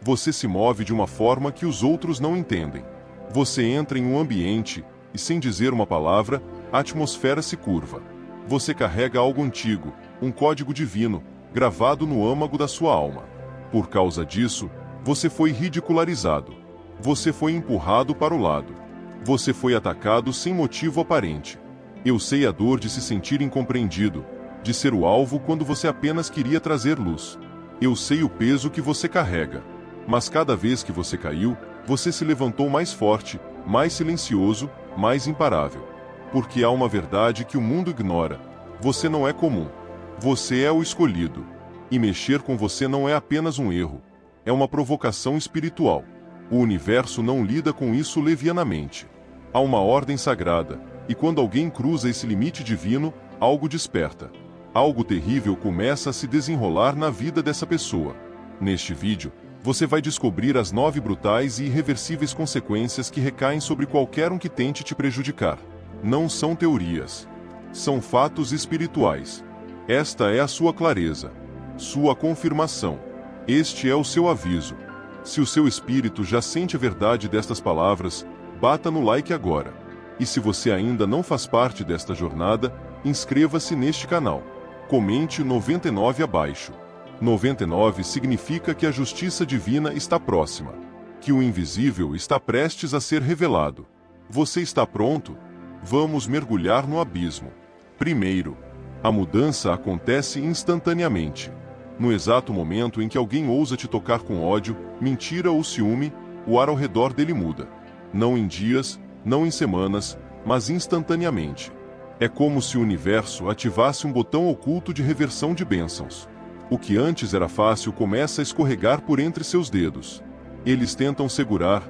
Você se move de uma forma que os outros não entendem. Você entra em um ambiente e, sem dizer uma palavra, a atmosfera se curva. Você carrega algo antigo, um código divino, gravado no âmago da sua alma. Por causa disso, você foi ridicularizado. Você foi empurrado para o lado. Você foi atacado sem motivo aparente. Eu sei a dor de se sentir incompreendido, de ser o alvo quando você apenas queria trazer luz. Eu sei o peso que você carrega. Mas cada vez que você caiu, você se levantou mais forte, mais silencioso, mais imparável. Porque há uma verdade que o mundo ignora. Você não é comum. Você é o escolhido. E mexer com você não é apenas um erro. É uma provocação espiritual. O universo não lida com isso levianamente. Há uma ordem sagrada, e quando alguém cruza esse limite divino, algo desperta. Algo terrível começa a se desenrolar na vida dessa pessoa. Neste vídeo, você vai descobrir as 9 brutais e irreversíveis consequências que recaem sobre qualquer um que tente te prejudicar. Não são teorias. São fatos espirituais. Esta é a sua clareza. Sua confirmação. Este é o seu aviso. Se o seu espírito já sente a verdade destas palavras, bata no like agora. E se você ainda não faz parte desta jornada, inscreva-se neste canal. Comente 99 abaixo. 99 significa que a justiça divina está próxima, que o invisível está prestes a ser revelado. Você está pronto? Vamos mergulhar no abismo. Primeiro, a mudança acontece instantaneamente. No exato momento em que alguém ousa te tocar com ódio, mentira ou ciúme, o ar ao redor dele muda. Não em dias, não em semanas, mas instantaneamente. É como se o universo ativasse um botão oculto de reversão de bênçãos. O que antes era fácil começa a escorregar por entre seus dedos. Eles tentam segurar,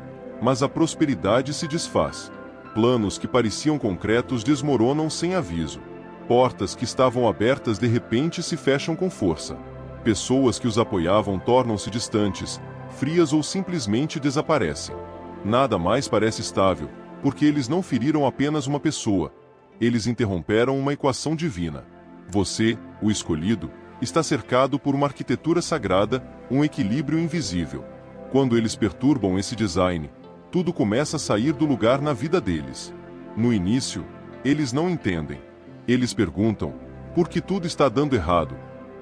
mas a prosperidade se desfaz. Planos que pareciam concretos desmoronam sem aviso. Portas que estavam abertas de repente se fecham com força. Pessoas que os apoiavam tornam-se distantes, frias ou simplesmente desaparecem. Nada mais parece estável, porque eles não feriram apenas uma pessoa. Eles interromperam uma equação divina. Você, o escolhido, está cercado por uma arquitetura sagrada, um equilíbrio invisível. Quando eles perturbam esse design, tudo começa a sair do lugar na vida deles. No início, eles não entendem. Eles perguntam, por que tudo está dando errado?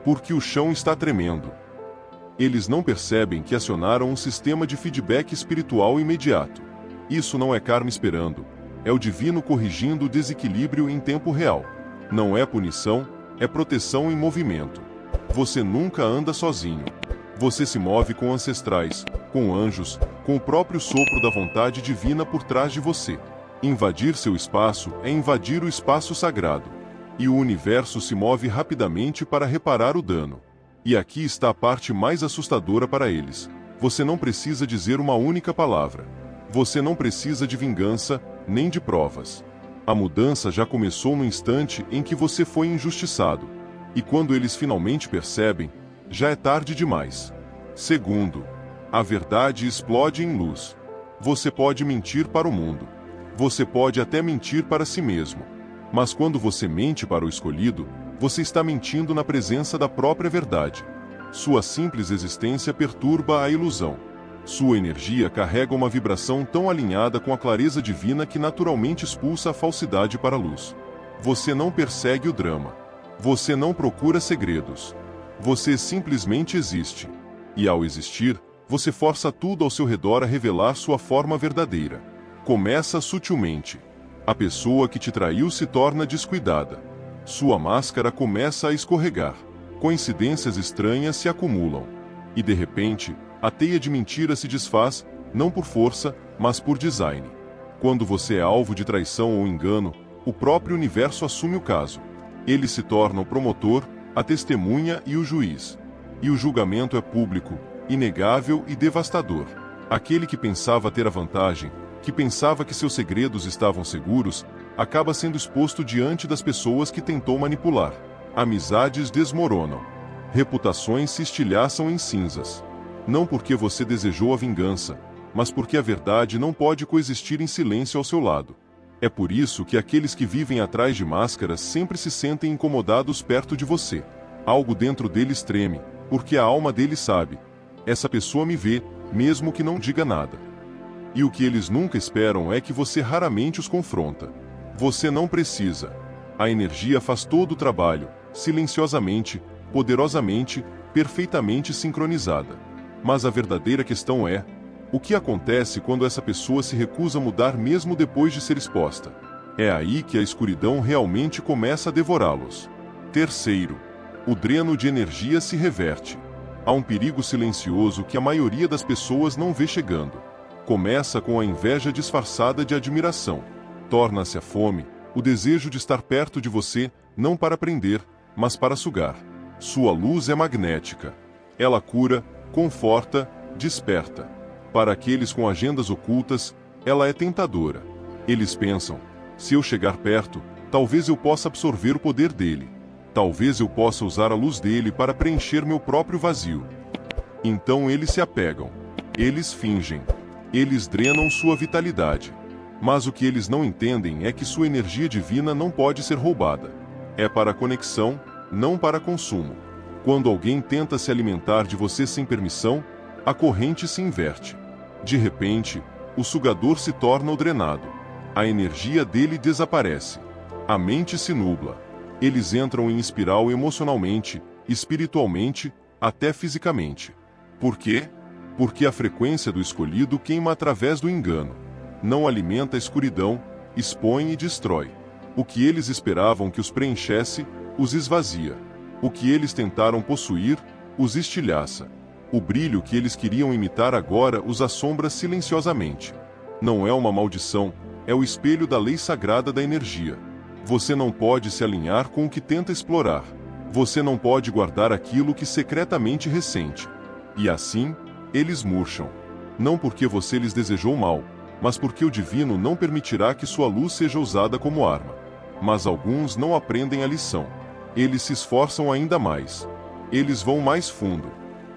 Por que o chão está tremendo? Eles não percebem que acionaram um sistema de feedback espiritual imediato. Isso não é karma esperando, é o divino corrigindo o desequilíbrio em tempo real. Não é punição, é proteção em movimento. Você nunca anda sozinho. Você se move com ancestrais, com anjos, com o próprio sopro da vontade divina por trás de você. Invadir seu espaço é invadir o espaço sagrado. E o universo se move rapidamente para reparar o dano. E aqui está a parte mais assustadora para eles. Você não precisa dizer uma única palavra. Você não precisa de vingança, nem de provas. A mudança já começou no instante em que você foi injustiçado. E quando eles finalmente percebem, já é tarde demais. Segundo, a verdade explode em luz. Você pode mentir para o mundo. Você pode até mentir para si mesmo. Mas quando você mente para o escolhido, você está mentindo na presença da própria verdade. Sua simples existência perturba a ilusão. Sua energia carrega uma vibração tão alinhada com a clareza divina que naturalmente expulsa a falsidade para a luz. Você não persegue o drama. Você não procura segredos. Você simplesmente existe. E ao existir, você força tudo ao seu redor a revelar sua forma verdadeira. Começa sutilmente. A pessoa que te traiu se torna descuidada. Sua máscara começa a escorregar. Coincidências estranhas se acumulam. E de repente, a teia de mentira se desfaz, não por força, mas por design. Quando você é alvo de traição ou engano, o próprio universo assume o caso. Ele se torna o promotor, a testemunha e o juiz. E o julgamento é público, inegável e devastador. Aquele que pensava ter a vantagem, que pensava que seus segredos estavam seguros, acaba sendo exposto diante das pessoas que tentou manipular. Amizades desmoronam. Reputações se estilhaçam em cinzas. Não porque você desejou a vingança, mas porque a verdade não pode coexistir em silêncio ao seu lado. É por isso que aqueles que vivem atrás de máscaras sempre se sentem incomodados perto de você. Algo dentro deles treme, porque a alma deles sabe. Essa pessoa me vê, mesmo que não diga nada. E o que eles nunca esperam é que você raramente os confronta. Você não precisa. A energia faz todo o trabalho, silenciosamente, poderosamente, perfeitamente sincronizada. Mas a verdadeira questão é: o que acontece quando essa pessoa se recusa a mudar mesmo depois de ser exposta? É aí que a escuridão realmente começa a devorá-los. Terceiro, o dreno de energia se reverte. Há um perigo silencioso que a maioria das pessoas não vê chegando. Começa com a inveja disfarçada de admiração. Torna-se a fome, o desejo de estar perto de você, não para prender, mas para sugar. Sua luz é magnética. Ela cura, conforta, desperta. Para aqueles com agendas ocultas, ela é tentadora. Eles pensam: se eu chegar perto, talvez eu possa absorver o poder dele. Talvez eu possa usar a luz dele para preencher meu próprio vazio. Então eles se apegam. Eles fingem. Eles drenam sua vitalidade. Mas o que eles não entendem é que sua energia divina não pode ser roubada. É para conexão, não para consumo. Quando alguém tenta se alimentar de você sem permissão, a corrente se inverte. De repente, o sugador se torna o drenado. A energia dele desaparece. A mente se nubla. Eles entram em espiral emocionalmente, espiritualmente, até fisicamente. Por quê? Porque a frequência do escolhido queima através do engano. Não alimenta a escuridão, expõe e destrói. O que eles esperavam que os preenchesse, os esvazia. O que eles tentaram possuir, os estilhaça. O brilho que eles queriam imitar agora os assombra silenciosamente. Não é uma maldição, é o espelho da lei sagrada da energia. Você não pode se alinhar com o que tenta explorar. Você não pode guardar aquilo que secretamente ressente. E assim, eles murcham. Não porque você lhes desejou mal, mas porque o divino não permitirá que sua luz seja usada como arma. Mas alguns não aprendem a lição. Eles se esforçam ainda mais. Eles vão mais fundo.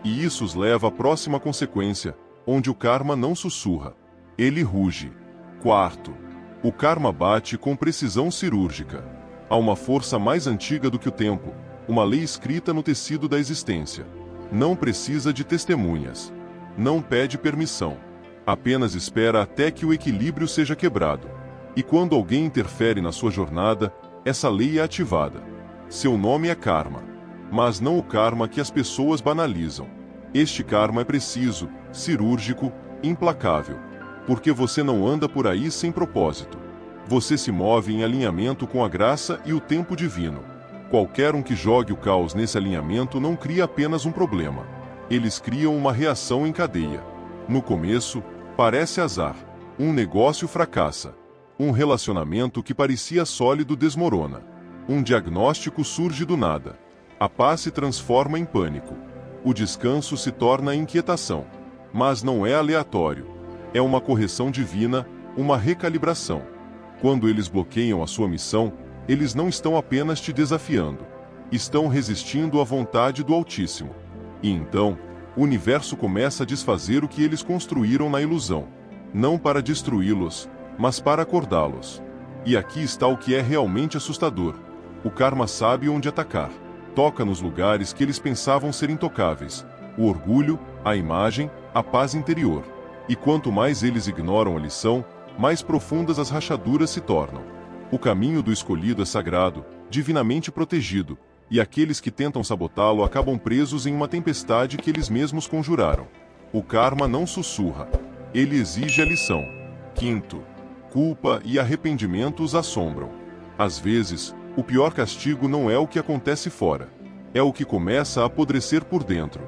E isso os leva à próxima consequência, onde o karma não sussurra. Ele ruge. Quarto, o karma bate com precisão cirúrgica. Há uma força mais antiga do que o tempo, uma lei escrita no tecido da existência. Não precisa de testemunhas. Não pede permissão. Apenas espera até que o equilíbrio seja quebrado. E quando alguém interfere na sua jornada, essa lei é ativada. Seu nome é karma. Mas não o karma que as pessoas banalizam. Este karma é preciso, cirúrgico, implacável. Porque você não anda por aí sem propósito. Você se move em alinhamento com a graça e o tempo divino. Qualquer um que jogue o caos nesse alinhamento não cria apenas um problema. Eles criam uma reação em cadeia. No começo, parece azar. Um negócio fracassa. Um relacionamento que parecia sólido desmorona. Um diagnóstico surge do nada. A paz se transforma em pânico. O descanso se torna inquietação. Mas não é aleatório. É uma correção divina, uma recalibração. Quando eles bloqueiam a sua missão, eles não estão apenas te desafiando. Estão resistindo à vontade do Altíssimo. E então, o universo começa a desfazer o que eles construíram na ilusão. Não para destruí-los, mas para acordá-los. E aqui está o que é realmente assustador. O karma sabe onde atacar. Toca nos lugares que eles pensavam ser intocáveis. O orgulho, a imagem, a paz interior. E quanto mais eles ignoram a lição, mais profundas as rachaduras se tornam. O caminho do escolhido é sagrado, divinamente protegido, e aqueles que tentam sabotá-lo acabam presos em uma tempestade que eles mesmos conjuraram. O karma não sussurra. Ele exige a lição. Quinto, culpa e arrependimento os assombram. Às vezes, o pior castigo não é o que acontece fora. É o que começa a apodrecer por dentro.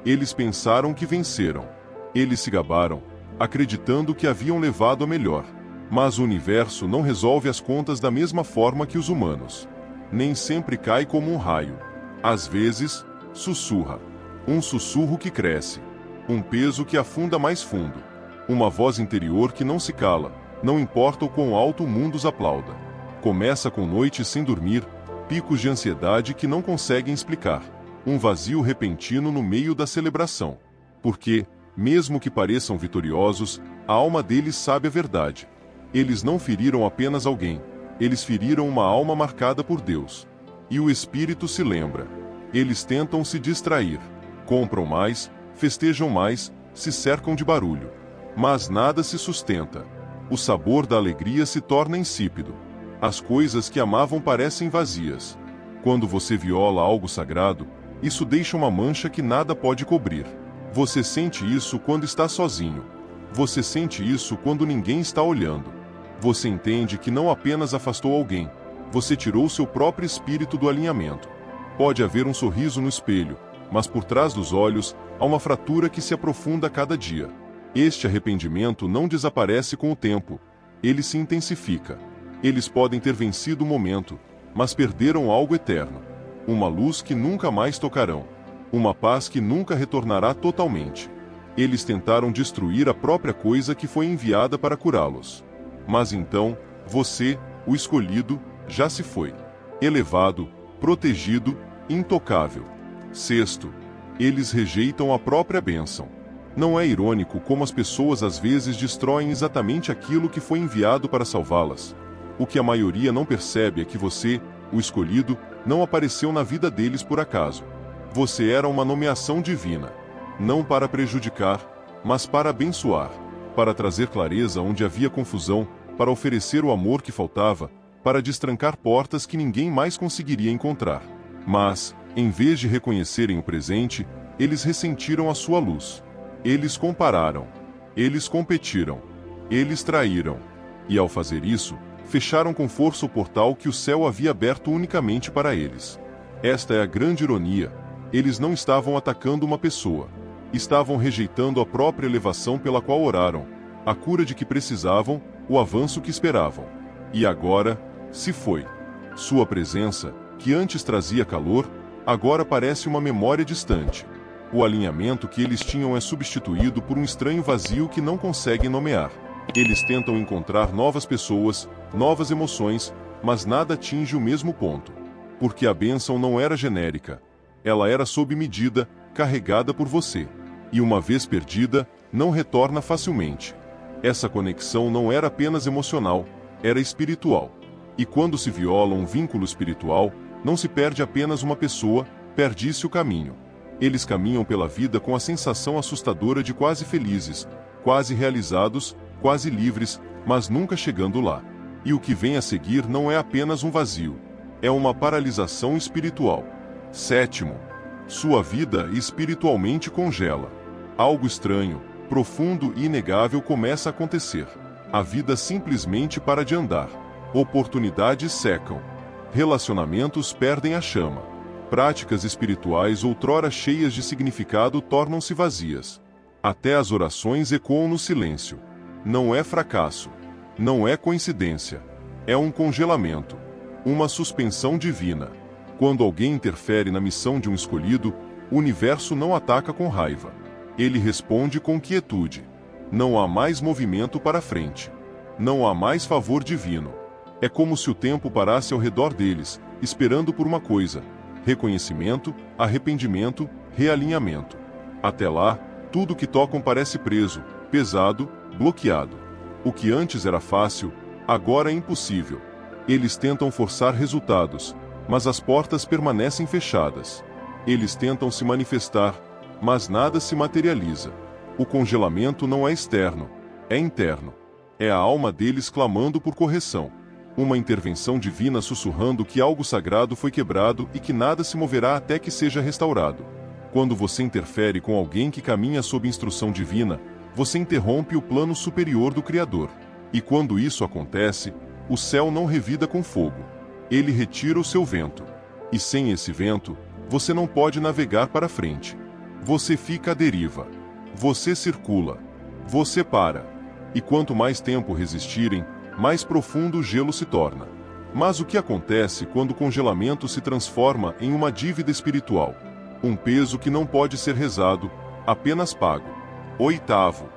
Eles pensaram que venceram. Eles se gabaram, acreditando que haviam levado a melhor. Mas o universo não resolve as contas da mesma forma que os humanos. Nem sempre cai como um raio. Às vezes, sussurra. Um sussurro que cresce. Um peso que afunda mais fundo. Uma voz interior que não se cala, não importa o quão alto o mundo os aplauda. Começa com noites sem dormir, picos de ansiedade que não conseguem explicar. Um vazio repentino no meio da celebração. Porque, mesmo que pareçam vitoriosos, a alma deles sabe a verdade. Eles não feriram apenas alguém, eles feriram uma alma marcada por Deus. E o espírito se lembra. Eles tentam se distrair. Compram mais, festejam mais, se cercam de barulho. Mas nada se sustenta. O sabor da alegria se torna insípido. As coisas que amavam parecem vazias. Quando você viola algo sagrado, isso deixa uma mancha que nada pode cobrir. Você sente isso quando está sozinho. Você sente isso quando ninguém está olhando. Você entende que não apenas afastou alguém, você tirou seu próprio espírito do alinhamento. Pode haver um sorriso no espelho, mas por trás dos olhos há uma fratura que se aprofunda a cada dia. Este arrependimento não desaparece com o tempo, ele se intensifica. Eles podem ter vencido o momento, mas perderam algo eterno. Uma luz que nunca mais tocarão. Uma paz que nunca retornará totalmente. Eles tentaram destruir a própria coisa que foi enviada para curá-los. Mas então, você, o escolhido, já se foi. Elevado, protegido, intocável. Sexto, eles rejeitam a própria bênção. Não é irônico como as pessoas às vezes destroem exatamente aquilo que foi enviado para salvá-las? O que a maioria não percebe é que você, o escolhido, não apareceu na vida deles por acaso. Você era uma nomeação divina. Não para prejudicar, mas para abençoar. Para trazer clareza onde havia confusão, para oferecer o amor que faltava, para destrancar portas que ninguém mais conseguiria encontrar. Mas, em vez de reconhecerem o presente, eles ressentiram a sua luz. Eles compararam. Eles competiram. Eles traíram. E ao fazer isso, fecharam com força o portal que o céu havia aberto unicamente para eles. Esta é a grande ironia. Eles não estavam atacando uma pessoa. Estavam rejeitando a própria elevação pela qual oraram, a cura de que precisavam, o avanço que esperavam. E agora, se foi. Sua presença, que antes trazia calor, agora parece uma memória distante. O alinhamento que eles tinham é substituído por um estranho vazio que não conseguem nomear. Eles tentam encontrar novas pessoas, novas emoções, mas nada atinge o mesmo ponto. Porque a bênção não era genérica. Ela era sob medida, carregada por você. E uma vez perdida, não retorna facilmente. Essa conexão não era apenas emocional, era espiritual. E quando se viola um vínculo espiritual, não se perde apenas uma pessoa, perde-se o caminho. Eles caminham pela vida com a sensação assustadora de quase felizes, quase realizados, quase livres, mas nunca chegando lá. E o que vem a seguir não é apenas um vazio. É uma paralisação espiritual. Sétimo, sua vida espiritualmente congela. Algo estranho, profundo e inegável começa a acontecer. A vida simplesmente para de andar. Oportunidades secam. Relacionamentos perdem a chama. Práticas espirituais outrora cheias de significado tornam-se vazias. Até as orações ecoam no silêncio. Não é fracasso. Não é coincidência. É um congelamento. Uma suspensão divina. Quando alguém interfere na missão de um escolhido, o universo não ataca com raiva. Ele responde com quietude. Não há mais movimento para frente. Não há mais favor divino. É como se o tempo parasse ao redor deles, esperando por uma coisa: reconhecimento, arrependimento, realinhamento. Até lá, tudo que tocam parece preso, pesado, bloqueado. O que antes era fácil, agora é impossível. Eles tentam forçar resultados, mas as portas permanecem fechadas. Eles tentam se manifestar, mas nada se materializa. O congelamento não é externo, é interno. É a alma deles clamando por correção. Uma intervenção divina sussurrando que algo sagrado foi quebrado e que nada se moverá até que seja restaurado. Quando você interfere com alguém que caminha sob instrução divina, você interrompe o plano superior do Criador. E quando isso acontece, o céu não revida com fogo. Ele retira o seu vento. E sem esse vento, você não pode navegar para frente. Você fica à deriva. Você circula. Você para. E quanto mais tempo resistirem, mais profundo o gelo se torna. Mas o que acontece quando o congelamento se transforma em uma dívida espiritual? Um peso que não pode ser rezado, apenas pago. Oitavo,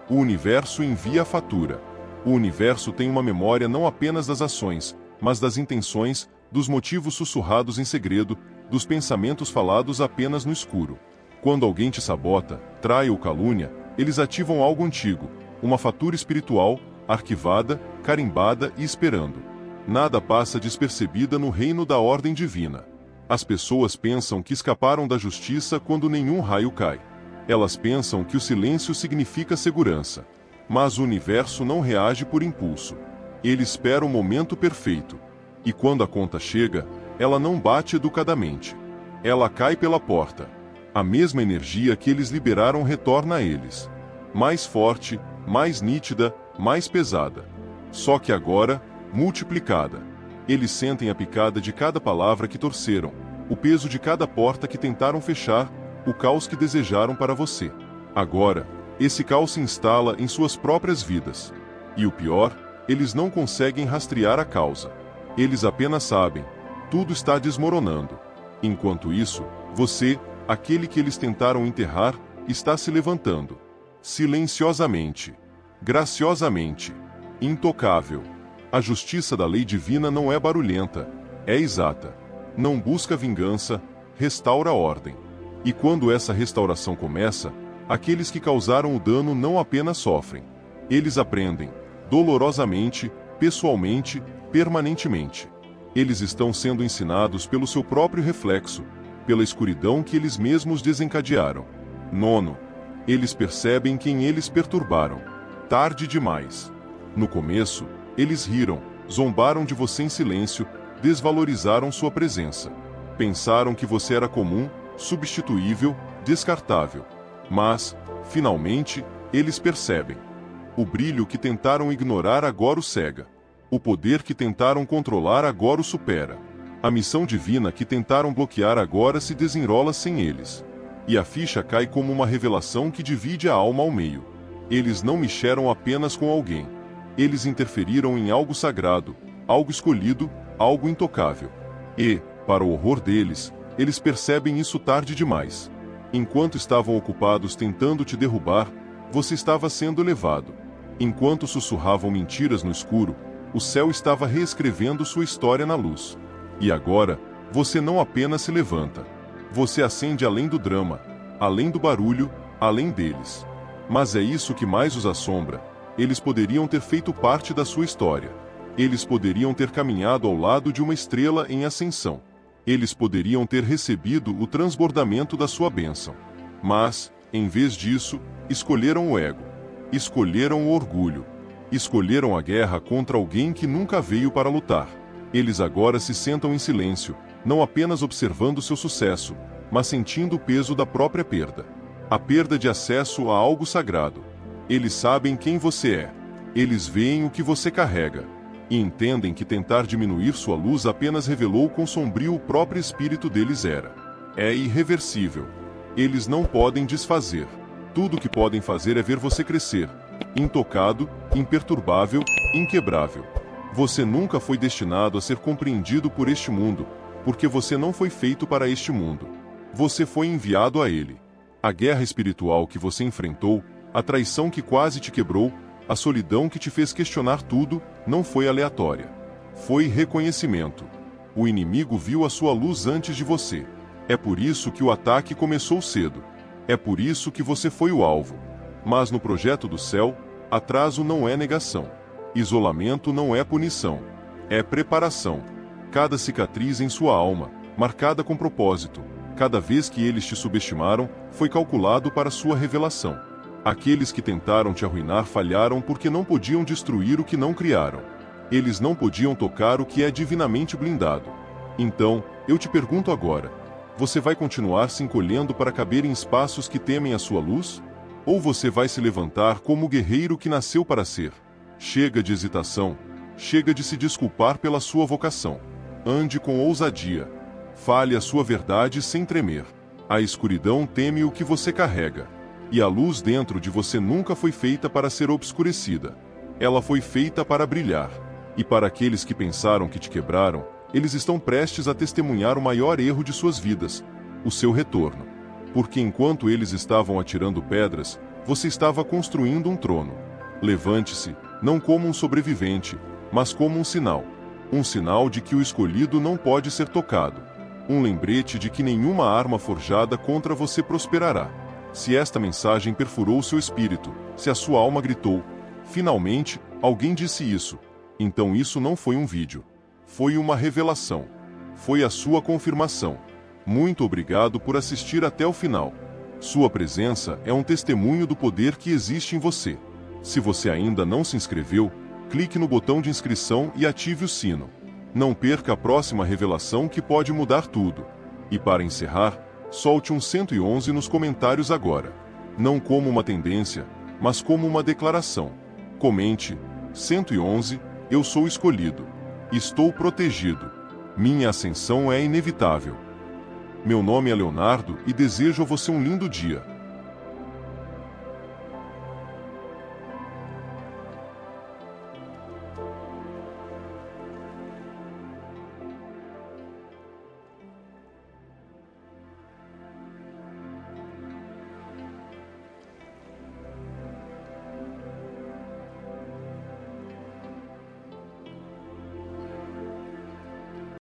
o universo envia a fatura. O universo tem uma memória não apenas das ações, mas das intenções, dos motivos sussurrados em segredo, dos pensamentos falados apenas no escuro. Quando alguém te sabota, trai ou calúnia, eles ativam algo antigo, uma fatura espiritual, arquivada, carimbada e esperando. Nada passa despercebida no reino da ordem divina. As pessoas pensam que escaparam da justiça quando nenhum raio cai. Elas pensam que o silêncio significa segurança. Mas o universo não reage por impulso. Ele espera o momento perfeito. E quando a conta chega, ela não bate educadamente. Ela cai pela porta. A mesma energia que eles liberaram retorna a eles. Mais forte, mais nítida, mais pesada. Só que agora, multiplicada. Eles sentem a picada de cada palavra que torceram, o peso de cada porta que tentaram fechar, o caos que desejaram para você. Agora, esse caos se instala em suas próprias vidas. E o pior, eles não conseguem rastrear a causa. Eles apenas sabem, tudo está desmoronando. Enquanto isso, você, aquele que eles tentaram enterrar, está se levantando. Silenciosamente. Graciosamente. Intocável. A justiça da lei divina não é barulhenta, é exata. Não busca vingança, restaura a ordem. E quando essa restauração começa, aqueles que causaram o dano não apenas sofrem. Eles aprendem, dolorosamente, pessoalmente, permanentemente. Eles estão sendo ensinados pelo seu próprio reflexo, pela escuridão que eles mesmos desencadearam. Nono. Eles percebem quem eles perturbaram. Tarde demais. No começo, eles riram, zombaram de você em silêncio, desvalorizaram sua presença. Pensaram que você era comum, substituível, descartável. Mas, finalmente, eles percebem. O brilho que tentaram ignorar agora o cega. O poder que tentaram controlar agora o supera. A missão divina que tentaram bloquear agora se desenrola sem eles. E a ficha cai como uma revelação que divide a alma ao meio. Eles não mexeram apenas com alguém. Eles interferiram em algo sagrado, algo escolhido, algo intocável. E, para o horror deles, eles percebem isso tarde demais. Enquanto estavam ocupados tentando te derrubar, você estava sendo levado. Enquanto sussurravam mentiras no escuro, o céu estava reescrevendo sua história na luz. E agora, você não apenas se levanta. Você ascende além do drama, além do barulho, além deles. Mas é isso que mais os assombra. Eles poderiam ter feito parte da sua história. Eles poderiam ter caminhado ao lado de uma estrela em ascensão. Eles poderiam ter recebido o transbordamento da sua bênção. Mas, em vez disso, escolheram o ego. Escolheram o orgulho. Escolheram a guerra contra alguém que nunca veio para lutar. Eles agora se sentam em silêncio, não apenas observando seu sucesso, mas sentindo o peso da própria perda. A perda de acesso a algo sagrado. Eles sabem quem você é. Eles veem o que você carrega. E entendem que tentar diminuir sua luz apenas revelou quão sombrio o próprio espírito deles era. É irreversível. Eles não podem desfazer. Tudo o que podem fazer é ver você crescer. Intocado, imperturbável, inquebrável. Você nunca foi destinado a ser compreendido por este mundo, porque você não foi feito para este mundo. Você foi enviado a ele. A guerra espiritual que você enfrentou, a traição que quase te quebrou, a solidão que te fez questionar tudo, não foi aleatória. Foi reconhecimento. O inimigo viu a sua luz antes de você. É por isso que o ataque começou cedo. É por isso que você foi o alvo. Mas no projeto do céu, atraso não é negação. Isolamento não é punição. É preparação. Cada cicatriz em sua alma, marcada com propósito, cada vez que eles te subestimaram, foi calculado para sua revelação. Aqueles que tentaram te arruinar falharam porque não podiam destruir o que não criaram. Eles não podiam tocar o que é divinamente blindado. Então, eu te pergunto agora, você vai continuar se encolhendo para caber em espaços que temem a sua luz? Ou você vai se levantar como o guerreiro que nasceu para ser? Chega de hesitação. Chega de se desculpar pela sua vocação. Ande com ousadia. Fale a sua verdade sem tremer. A escuridão teme o que você carrega. E a luz dentro de você nunca foi feita para ser obscurecida. Ela foi feita para brilhar. E para aqueles que pensaram que te quebraram, eles estão prestes a testemunhar o maior erro de suas vidas, o seu retorno. Porque enquanto eles estavam atirando pedras, você estava construindo um trono. Levante-se, não como um sobrevivente, mas como um sinal. Um sinal de que o escolhido não pode ser tocado. Um lembrete de que nenhuma arma forjada contra você prosperará. Se esta mensagem perfurou seu espírito, se a sua alma gritou, finalmente, alguém disse isso, então isso não foi um vídeo. Foi uma revelação. Foi a sua confirmação. Muito obrigado por assistir até o final. Sua presença é um testemunho do poder que existe em você. Se você ainda não se inscreveu, clique no botão de inscrição e ative o sino. Não perca a próxima revelação que pode mudar tudo. E para encerrar, solte um 111 nos comentários agora. Não como uma tendência, mas como uma declaração. Comente: 111, eu sou escolhido. Estou protegido. Minha ascensão é inevitável. Meu nome é Leonardo e desejo a você um lindo dia.